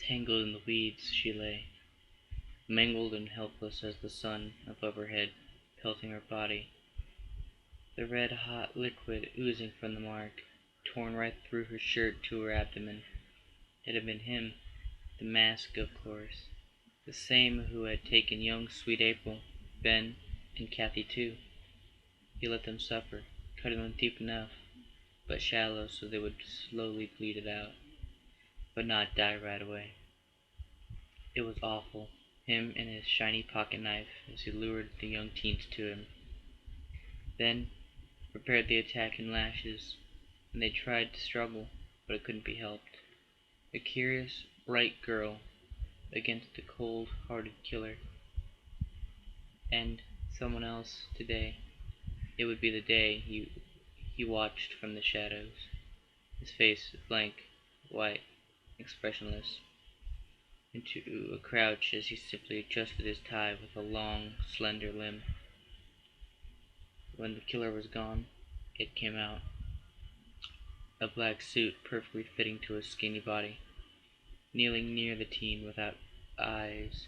Tangled in the weeds she lay, mangled and helpless as the sun above her head, pelting her body, the red-hot liquid oozing from the mark, torn right through her shirt to her abdomen. It had been him, the mask, of course, the same who had taken young sweet April, Ben, and Kathy too. He let them suffer, cutting them deep enough, but shallow so they would slowly bleed it out, but not die right away. It was awful, him and his shiny pocket knife as he lured the young teens to him. Then prepared the attack in lashes, and they tried to struggle, but it couldn't be helped. A curious, bright girl against a cold-hearted killer. And someone else today. It would be the day he watched from the shadows, his face blank, white, expressionless, into a crouch as he simply adjusted his tie with a long, slender limb. When the killer was gone, it came out. A black suit perfectly fitting to his skinny body. Kneeling near the teen without eyes,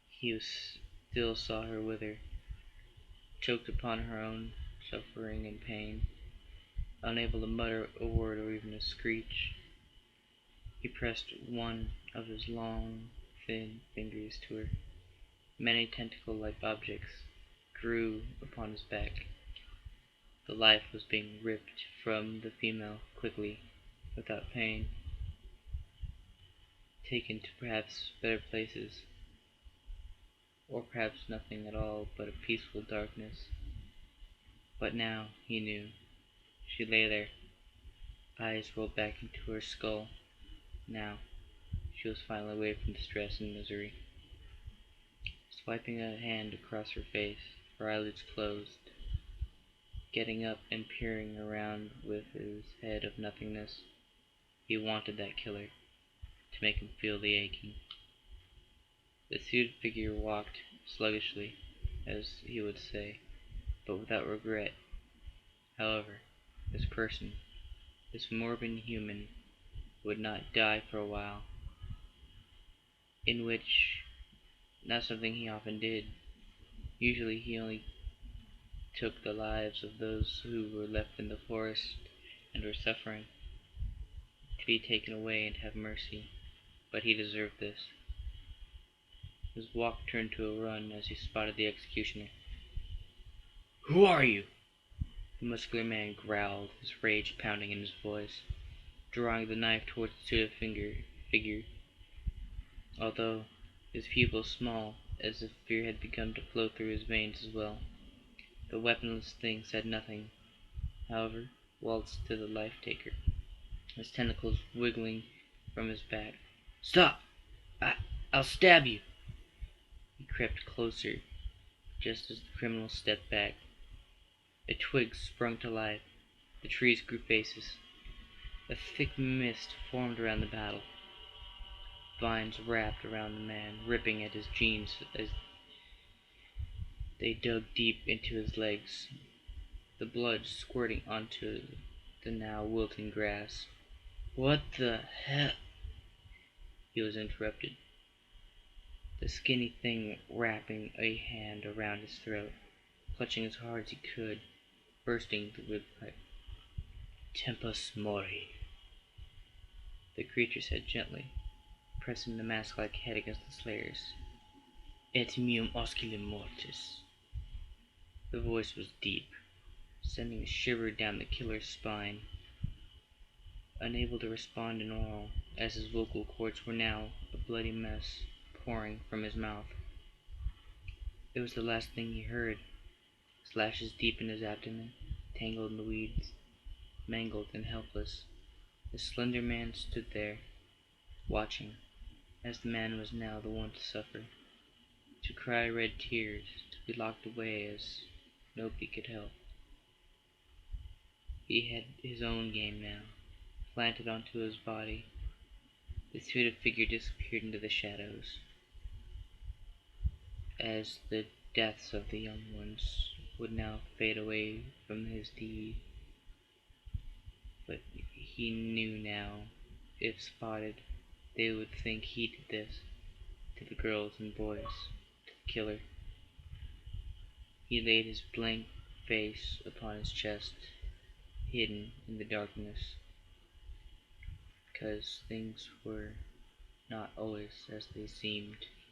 he still saw her wither, choked upon her own suffering and pain, unable to mutter a word or even a screech. He pressed one of his long, thin fingers to her. Many tentacle-like objects grew upon his back. The life was being ripped from the female quickly, without pain, taken to perhaps better places, or perhaps nothing at all but a peaceful darkness. But now he knew. She lay there, eyes rolled back into her skull. Now she was finally away from distress and misery. Swiping a hand across her face, her eyelids closed. Getting up and peering around with his head of nothingness. He wanted that killer, to make him feel the aching. The suited figure walked sluggishly, as he would say, but without regret. However, this person, this morbid human, would not die for a while, in which, not something he often did. Usually he only took the lives of those who were left in the forest and were suffering, to be taken away and have mercy, but he deserved this. His walk turned to a run as he spotted the executioner. "Who are you?" The muscular man growled, his rage pounding in his voice, drawing the knife towards the suited figure, although his pupils small, as if fear had begun to flow through his veins as well. The weaponless thing said nothing, however, waltzed to the life-taker, his tentacles wiggling from his back. "Stop! I'll stab you!" He crept closer, just as the criminal stepped back. A twig sprung to life. The trees grew faces. A thick mist formed around the battle. Vines wrapped around the man, ripping at his jeans as they dug deep into his legs, the blood squirting onto the now wilting grass. "What the hell?" He was interrupted. The skinny thing wrapping a hand around his throat, clutching as hard as he could, bursting the windpipe. "Tempus mori," the creature said gently, pressing the mask-like head against the slayer's. "Et meum osculum mortis." The voice was deep, sending a shiver down the killer's spine. Unable to respond in oral, as his vocal cords were now a bloody mess pouring from his mouth. It was the last thing he heard. Slashes deep in his abdomen, tangled in the weeds, mangled and helpless. The slender man stood there, watching, as the man was now the one to suffer, to cry red tears, to be locked away as nobody could help. He had his own game now, planted onto his body. The suited figure disappeared into the shadows, as the deaths of the young ones would now fade away from his deed. But he knew now, if spotted, They would think he did this to the girls and boys, to the killer. He laid his blank face upon his chest, hidden in the darkness, because things were not always as they seemed.